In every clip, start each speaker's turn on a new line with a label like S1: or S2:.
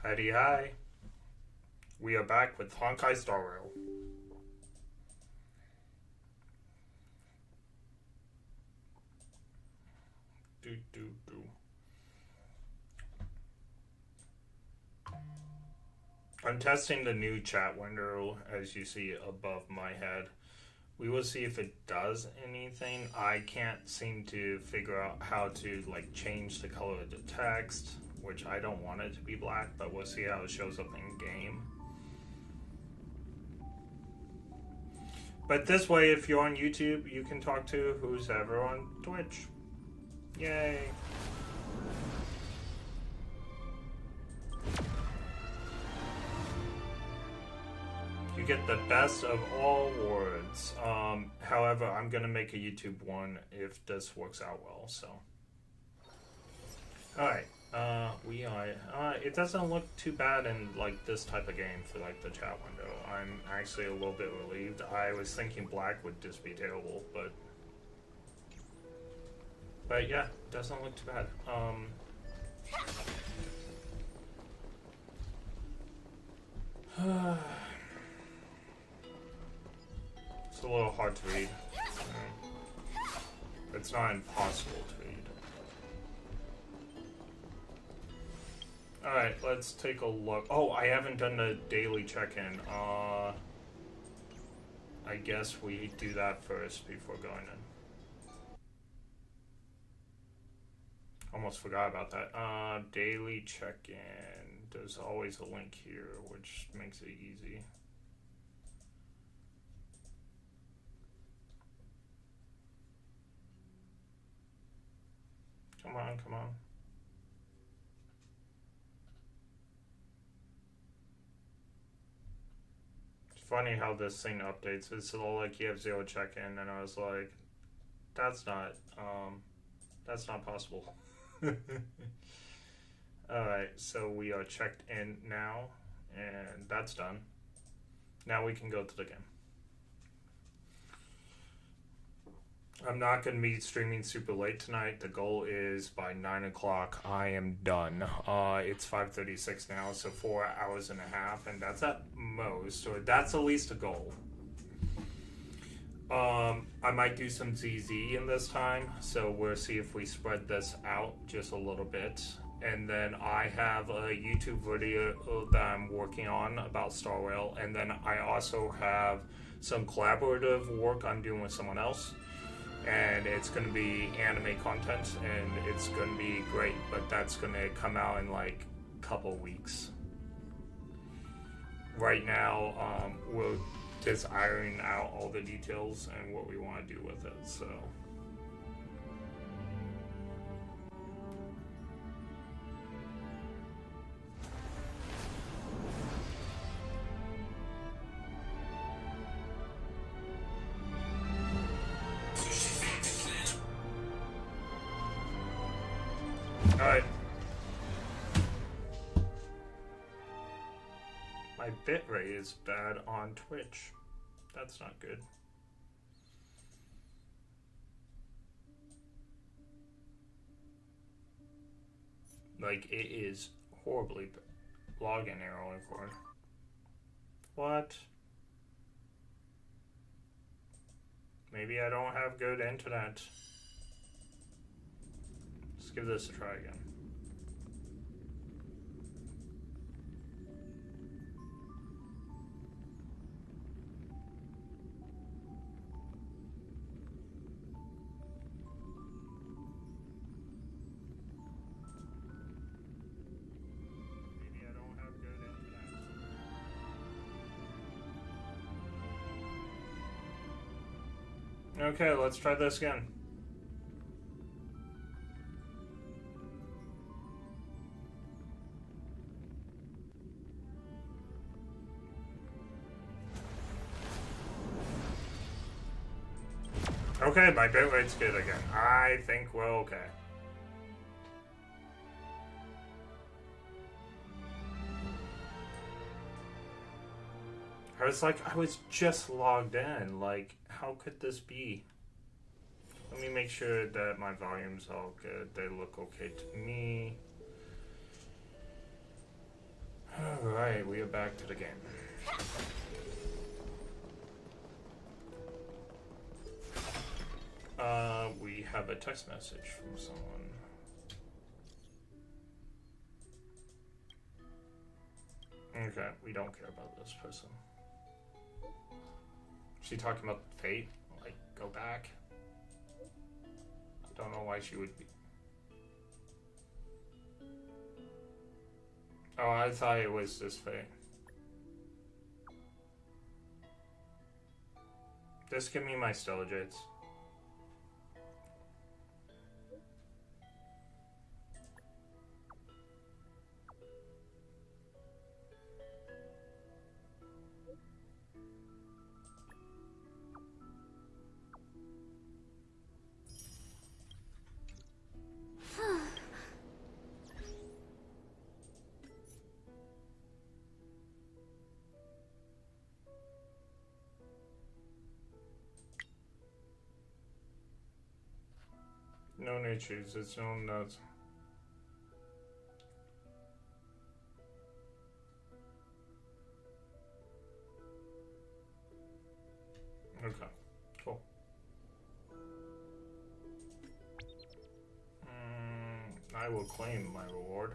S1: Howdy hi. We are back with Honkai Starrail. Do do do. I'm testing the new chat window as you see above my head. We will see if it does anything. I can't seem to figure out how to change the color of the text, which I don't want it to be black, but we'll see how it shows up in game. But this way, if you're on YouTube, you can talk to who's ever on Twitch. Yay. You get the best of all worlds. However, I'm going to make a YouTube one if this works out well, so. Alright, we are, it doesn't look too bad in, this type of game for, the chat window. I'm actually a little bit relieved. I was thinking black would just be terrible, but yeah, doesn't look too bad. It's a little hard to read. It's not impossible to read. Alright, let's take a look. Oh, I haven't done the daily check-in. I guess we do that first before going in. Almost forgot about that. Daily check-in. There's always a link here, which makes it easy. Come on, come on. It's funny how this thing updates. It's all like you have 0 check-in, and I was like, that's not possible. Alright, so we are checked in now, and that's done. Now we can go to the game. I'm not going to be streaming super late tonight. The goal is by 9 o'clock I am done. It's 5:36 now, so 4 hours and a half, and that's at most, or that's at least a goal. I might do some ZZ in this time, so we'll see if we spread this out just a little bit. And then I have a YouTube video that I'm working on about Starrail, and then I also have some collaborative work I'm doing with someone else. And it's going to be anime content, and it's going to be great, but that's going to come out in a couple weeks. Right now, we're just ironing out all the details and what we want to do with it, so. Alright. My bitrate is bad on Twitch. That's not good. It is horribly login error record. What? Maybe I don't have good internet. Let's give this a try again. Maybe I don't have good internet. Okay, let's try this again. Okay, my bitrate's good again. I think we're okay. I was just logged in. How could this be? Let me make sure that my volume's all good. They look okay to me. back to the game. We have a text message from someone. Okay, we don't care about this person. Is she talking about fate? Like, go back? I don't know why she would be. Oh, I thought it was this fate. Just give me my Stellajates. No natures, it's no nuts. Okay, cool. I will claim my reward.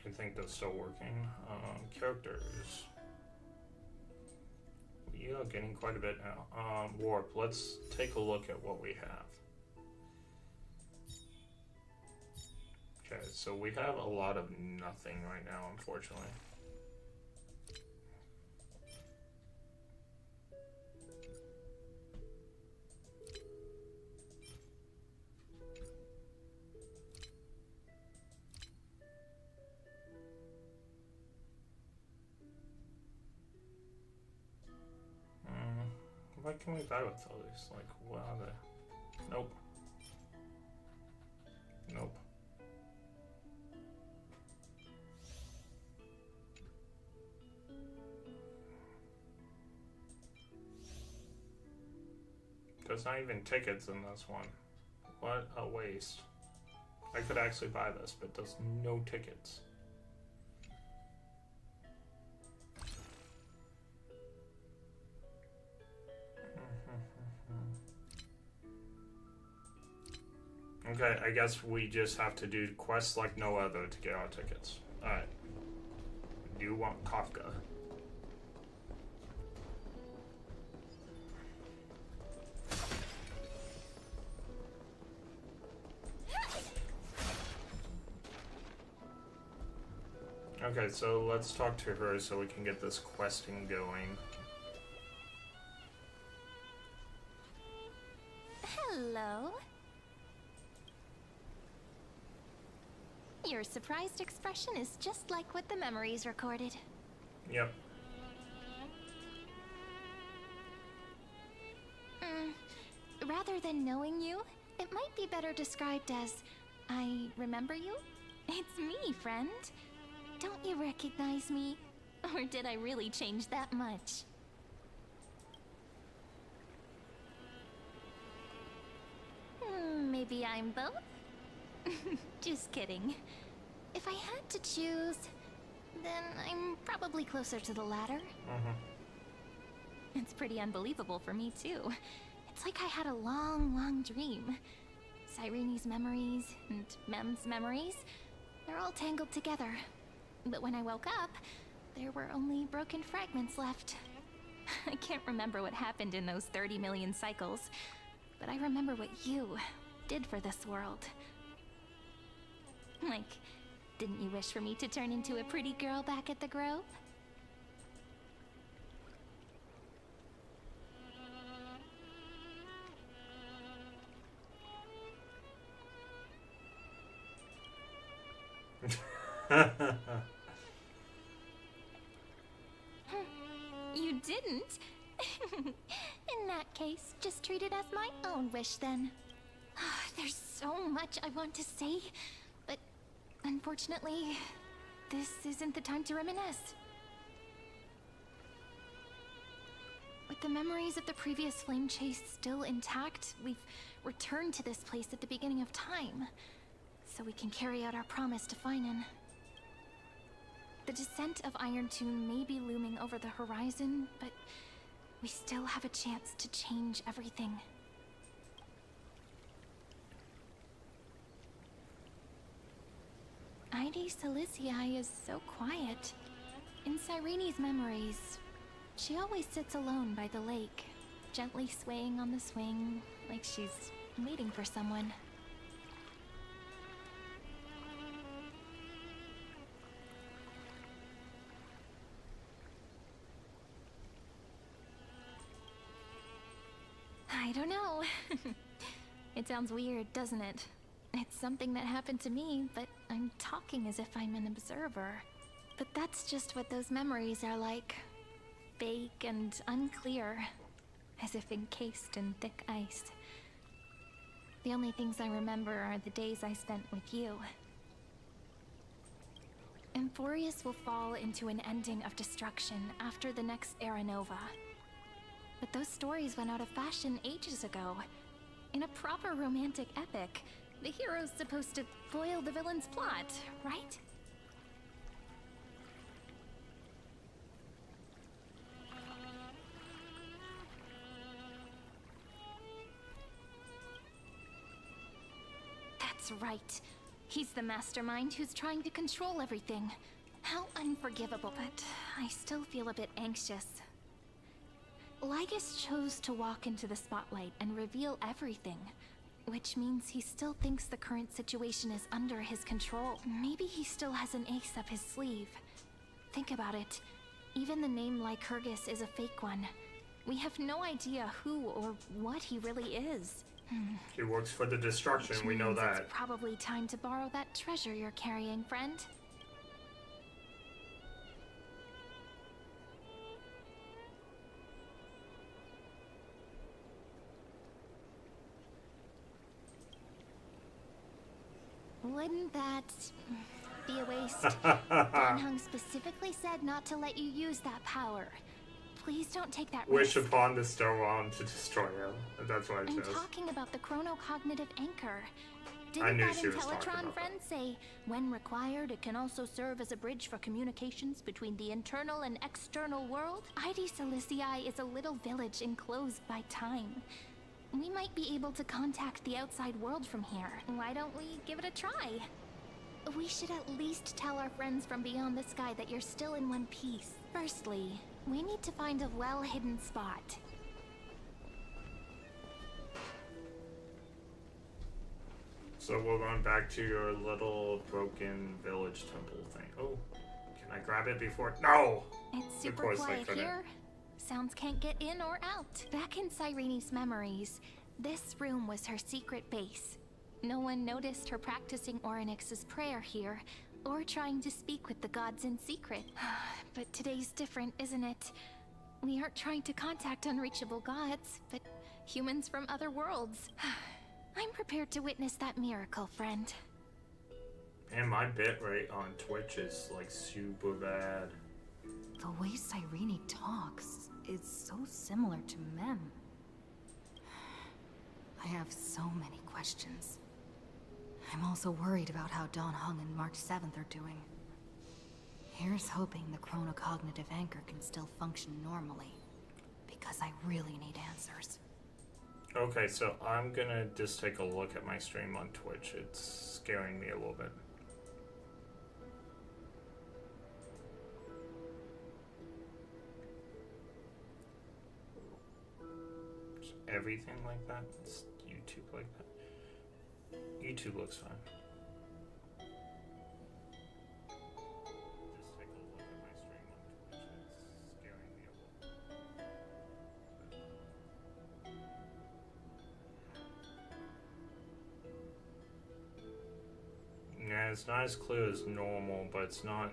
S1: I think that's still working. Characters. We are getting quite a bit now. Warp. Let's take a look at what we have. Okay, so we have a lot of nothing right now, unfortunately. What can we buy with all these? Like, what are they? Nope. Nope. There's not even tickets in this one. What a waste. I could actually buy this, but there's no tickets. Okay, I guess we just have to do quests like no other to get our tickets. Alright. Do you want Kafka? Okay, so let's talk to her so we can get this questing going.
S2: Hello. Your surprised expression is just like what the memories recorded.
S1: Yep.
S2: Rather than knowing you, it might be better described as, I remember you? It's me, friend. Don't you recognize me? Or did I really change that much? Maybe I'm both? Just kidding. If I had to choose, then I'm probably closer to the latter. It's pretty unbelievable for me, too. It's like I had a long, long dream. Cyrene's memories and Mem's memories, they're all tangled together. But when I woke up, there were only broken fragments left. I can't remember what happened in those 30 million cycles, but I remember what you did for this world. Like, didn't you wish for me to turn into a pretty girl back at the Grove? You didn't? In that case, just treat it as my own wish then. There's so much I want to say, but unfortunately, this isn't the time to reminisce. But With the memories of the previous flame chase still intact, we've returned to this place at the beginning of time, so we can carry out our promise to Finan. The descent of Iron Tomb may be looming over the horizon, but we still have a chance to change everything. Heidi Silicii is so quiet. In Cyrene's memories, she always sits alone by the lake, gently swaying on the swing, like she's waiting for someone. I don't know. It sounds weird, doesn't it? It's something that happened to me, but I'm talking as if I'm an observer. But that's just what those memories are like. Vague and unclear, as if encased in thick ice. The only things I remember are the days I spent with you. Emphorius will fall into an ending of destruction after the next Era Nova. But those stories went out of fashion ages ago. In a proper romantic epic, the hero's supposed to foil the villain's plot, right? That's right. He's the mastermind who's trying to control everything. How unforgivable, but I still feel a bit anxious. Lygus chose to walk into the spotlight and reveal everything, which means he still thinks the current situation is under his control. Maybe he still has an ace up his sleeve. Think about it. Even the name Lycurgus is a fake one. We have no idea who or what he really is.
S1: He works for the destruction, we know that.
S2: It's probably time to borrow that treasure you're carrying, friend. Wouldn't that be a waste? Danheng specifically said not to let you use that power. Please don't take that
S1: Wish
S2: risk.
S1: upon the Starrail to destroy him. That's what it
S2: I'm
S1: says.
S2: talking about the chronocognitive anchor.
S1: I
S2: Didn't
S1: knew
S2: that
S1: she was talking
S2: Intellatron
S1: about
S2: friend say, when required, it can also serve as a bridge for communications between the internal and external world? Heidi Silicii is a little village enclosed by time. We might be able to contact the outside world from here. Why don't we give it a try? We should at least tell our friends from beyond the sky that you're still in one piece. Firstly, we need to find a well-hidden spot.
S1: So we're going back to your little broken village temple thing. Oh, can I grab it before? No!
S2: It's
S1: Of
S2: super
S1: course I
S2: quiet
S1: couldn't.
S2: here. Sounds can't get in or out. Back in Cyrene's memories, this room was her secret base. No one noticed her practicing Orynyx's prayer here, or trying to speak with the gods in secret. But today's different, isn't it? We aren't trying to contact unreachable gods, but humans from other worlds. I'm prepared to witness that miracle, friend.
S1: And my bitrate on Twitch is like super bad.
S3: The way Cyrene talks is so similar to Mem. I have so many questions. I'm also worried about how Danheng and March 7th are doing. Here's hoping the chronocognitive anchor can still function normally, because I really need answers.
S1: Okay, so I'm gonna just take a look at my stream on Twitch. It's scaring me a little bit. Is everything like that? It's YouTube like that? YouTube looks fine. Just take a look at my stream on Twitch. It's scaring me a little. Yeah, it's not as clear as normal, but it's not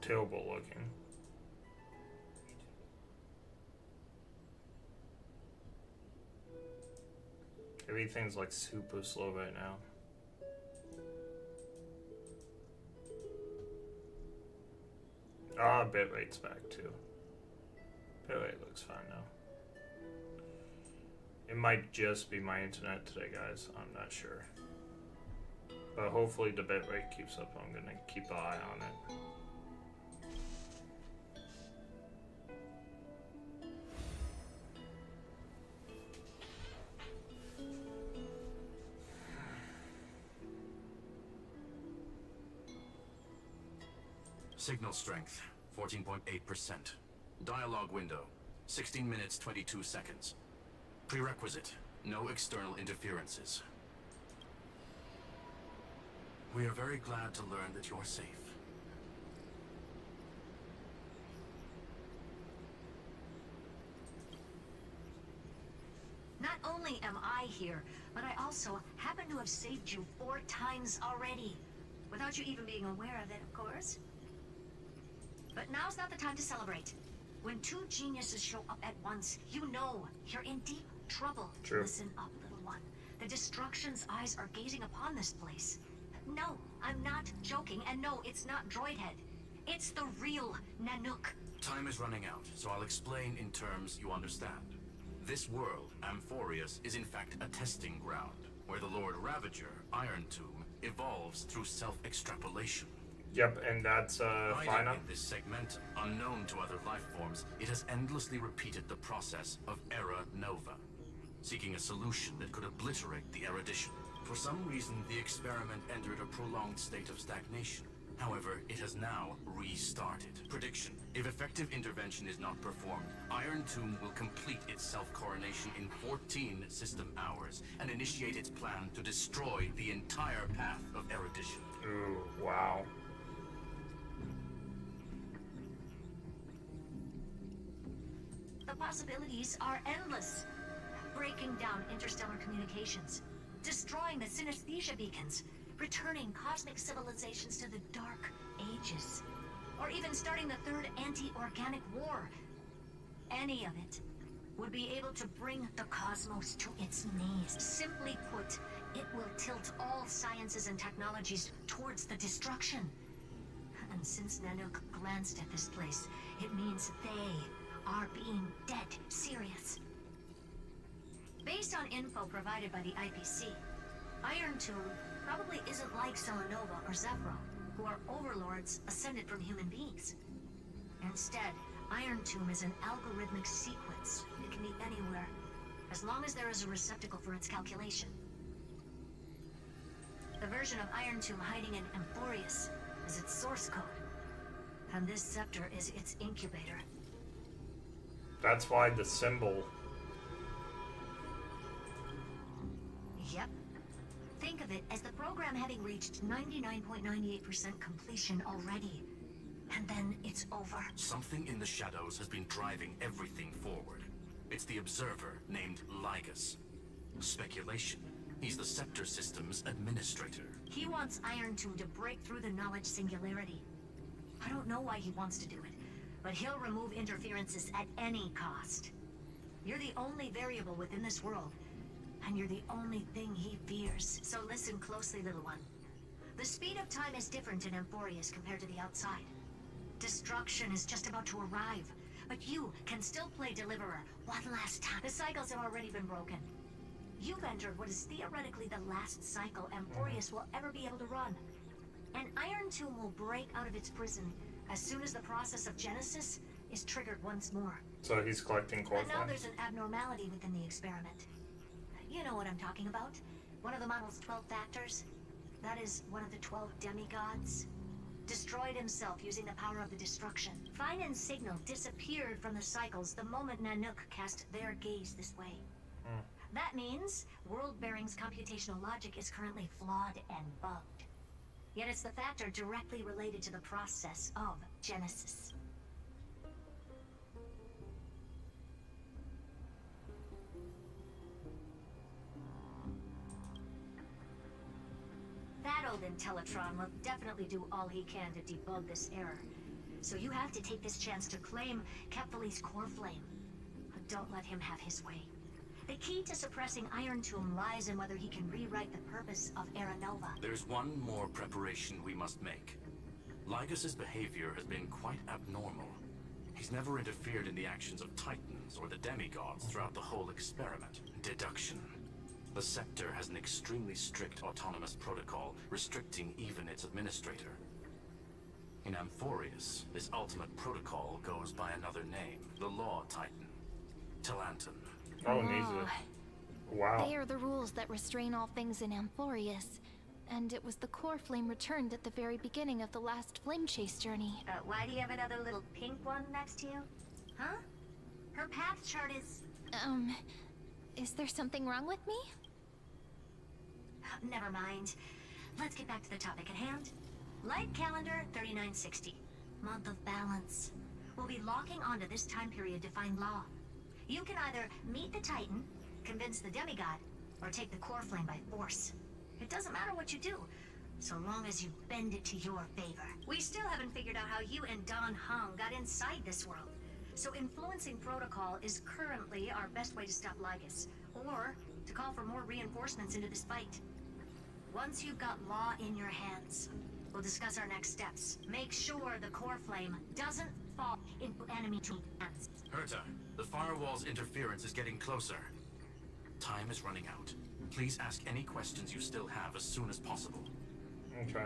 S1: terrible looking. Everything's like super slow right now. Bitrate's back too. Bitrate looks fine now. It might just be my internet today, guys. I'm not sure. But hopefully the bitrate keeps up. I'm gonna keep an eye on it.
S4: Signal strength, 14.8%. Dialogue window, 16 minutes 22 seconds. Prerequisite, no external interferences. We are very glad to learn that you're safe.
S5: Not only am I here, but I also happen to have saved you 4 times already. Without you even being aware of it, of course. But now's not the time to celebrate. When 2 geniuses show up at once, you know you're in deep trouble.
S1: True.
S5: Listen up, little one. The Destruction's eyes are gazing upon this place. No, I'm not joking, and no, it's not Droidhead. It's the real Nanook.
S4: Time is running out, so I'll explain in terms you understand. This world, Amphorius, is in fact a testing ground, where the Lord Ravager, Iron Tomb, evolves through self-extrapolation.
S1: Yep, and that's
S4: Hiding
S1: fine.
S4: in this segmentum, unknown to other life forms, it has endlessly repeated the process of Era Nova, seeking a solution that could obliterate the erudition. For some reason, the experiment entered a prolonged state of stagnation. However, it has now restarted. Prediction: if effective intervention is not performed, Iron Tomb will complete its self-coronation in 14 system hours and initiate its plan to destroy the entire path of erudition.
S1: Ooh, wow.
S5: The possibilities are endless. Breaking down interstellar communications, destroying the synesthesia beacons, returning cosmic civilizations to the Dark Ages, or even starting the third anti-organic war. Any of it would be able to bring the cosmos to its knees. Simply put, it will tilt all sciences and technologies towards the destruction. And since Nanook glanced at this place, it means they are being dead serious. Based on info provided by the IPC, Iron Tomb probably isn't like Selenova or Zephyro, who are overlords ascended from human beings. Instead, Iron Tomb is an algorithmic sequence. It can be anywhere, as long as there is a receptacle for its calculation. The version of Iron Tomb hiding in Amphorius is its source code, and this scepter is its incubator.
S1: That's why the symbol.
S5: Yep. Think of it as the program having reached 99.98% completion already. And then it's over.
S4: Something in the shadows has been driving everything forward. It's the Observer named Lygus. Speculation: he's the Scepter System's administrator.
S5: He wants Iron Tomb to break through the knowledge singularity. I don't know why he wants to do it, but he'll remove interferences at any cost. You're the only variable within this world, and you're the only thing he fears. So listen closely, little one. The speed of time is different in Amphorius compared to the outside. Destruction is just about to arrive, but you can still play Deliverer one last time. The cycles have already been broken. You've entered what is theoretically the last cycle Amphorius will ever be able to run. And Iron Tomb will break out of its prison as soon as the process of Genesis is triggered once more.
S1: So he's collecting core
S5: And now
S1: funds.
S5: there's an abnormality within the experiment. You know what I'm talking about. One of the model's 12 factors. That is one of the 12 demigods. Destroyed himself using the power of the destruction. Fine and Signal disappeared from the cycles the moment Nanook cast their gaze this way. That means World Bearing's computational logic is currently flawed and bugged. Yet it's the factor directly related to the process of Genesis. That old Intellitron will definitely do all he can to debug this error. So you have to take this chance to claim Kephal's core flame. But don't let him have his way. The key to suppressing Iron Tomb lies in whether he can rewrite the purpose of Era Nova.
S4: There's one more preparation we must make. Lygus's behavior has been quite abnormal. He's never interfered in the actions of Titans or the demigods throughout the whole experiment. Deduction. The Scepter has an extremely strict autonomous protocol restricting even its administrator. In Amphorius, this ultimate protocol goes by another name, the Law Titan, Talanton.
S1: Oh, neat. Wow.
S2: They are the rules that restrain all things in Amphorius. And it was the core flame returned at the very beginning of the last flame chase journey.
S5: Why do you have another little pink one next to you? Huh? Her path chart is...
S2: Is there something wrong with me?
S5: Never mind. Let's get back to the topic at hand. Light calendar 3960. Month of balance. We'll be locking onto this time period to find law. You can either meet the Titan, convince the demigod, or take the core flame by force. It doesn't matter what you do, so long as you bend it to your favor. We still haven't figured out how you and Don Hung got inside this world. So influencing protocol is currently our best way to stop Lygus, or to call for more reinforcements into this fight. Once you've got law in your hands, we'll discuss our next steps. Make sure the core flame doesn't fall into enemy hands.
S4: Herta, the firewall's interference is getting closer. Time is running out. Please ask any questions you still have as soon as possible.
S1: Okay.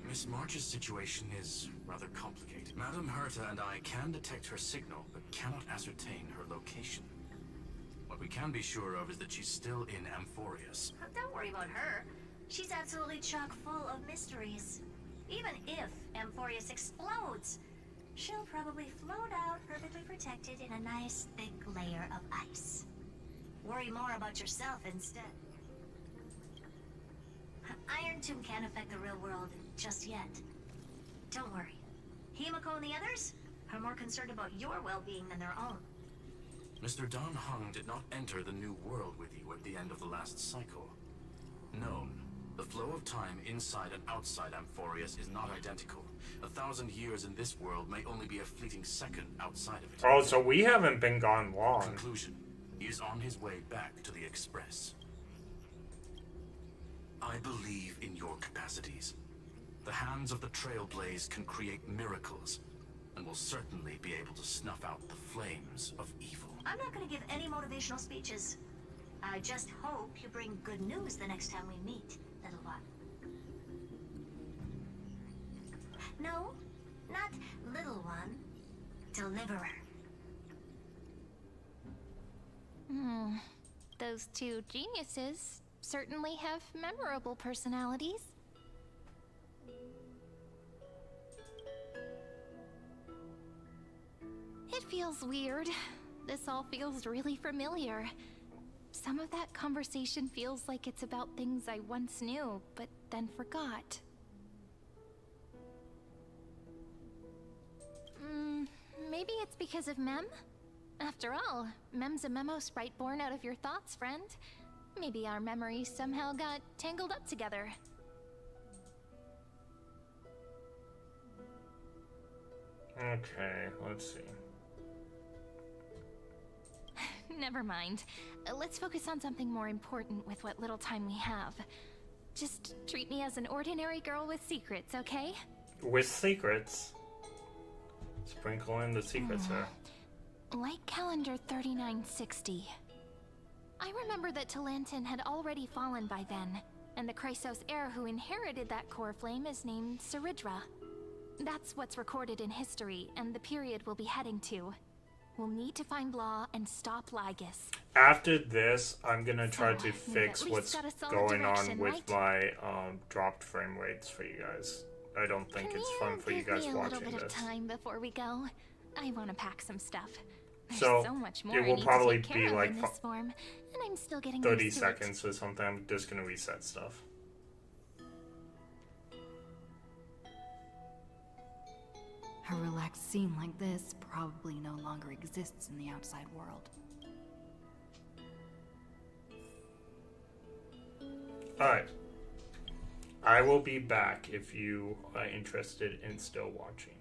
S4: Miss March's situation is rather complicated. Madame Herta and I can detect her signal, but cannot ascertain her location. What we can be sure of is that she's still in Amphorius.
S5: Don't worry about her. She's absolutely chock full of mysteries. Even if Amphorius explodes, she'll probably float out perfectly protected in a nice thick layer of ice. Worry more about yourself instead. Iron Tomb can't affect the real world just yet. Don't worry. Himiko and the others are more concerned about your well-being than their own.
S4: Mr. Don Hung did not enter the new world with you at the end of the last cycle. Known. The flow of time inside and outside Amphorius is not identical. 1,000 years in this world may only be a fleeting second outside of it.
S1: Oh, so we haven't been gone long.
S4: Conclusion. He is on his way back to the Express. I believe in your capacities. The hands of the Trailblaze can create miracles, and will certainly be able to snuff out the flames of evil.
S5: I'm not going to give any motivational speeches. I just hope you bring good news the next time we meet, little one. No, not little one. Deliverer.
S2: Those two geniuses certainly have memorable personalities. It feels weird. This all feels really familiar. Some of that conversation feels like it's about things I once knew, but then forgot. Maybe it's because of Mem? After all, Mem's a memo sprite born out of your thoughts, friend. Maybe our memories somehow got tangled up together.
S1: Okay, let's see.
S2: Never mind. Let's focus on something more important with what little time we have. Just treat me as an ordinary girl with secrets, okay?
S1: With secrets? Sprinkle in the secrets here.
S2: Light calendar 3960. I remember that Talanton had already fallen by then, and the Chrysos heir who inherited that core flame is named Saridra. That's what's recorded in history, and the period we'll be heading to. We'll need to find Law and stop Lygus.
S1: After this, I'm gonna try to fix
S2: at least
S1: what's
S2: got a solid
S1: going on
S2: direction,
S1: with
S2: right?
S1: my dropped frame rates for you guys. I don't think
S2: Can
S1: it's fun for you
S2: give
S1: guys
S2: me a little
S1: watching
S2: bit
S1: this.
S2: of time before we go? I want to pack some stuff. There's
S1: So,
S2: so much more
S1: it
S2: I
S1: will
S2: need
S1: probably
S2: to take care
S1: be
S2: of
S1: like
S2: in this form, and I'm still getting
S1: 30
S2: used to it.
S1: seconds or something. I'm just gonna reset stuff.
S3: A relaxed scene like this probably no longer exists in the outside world.
S1: Alright. I will be back if you are interested in still watching.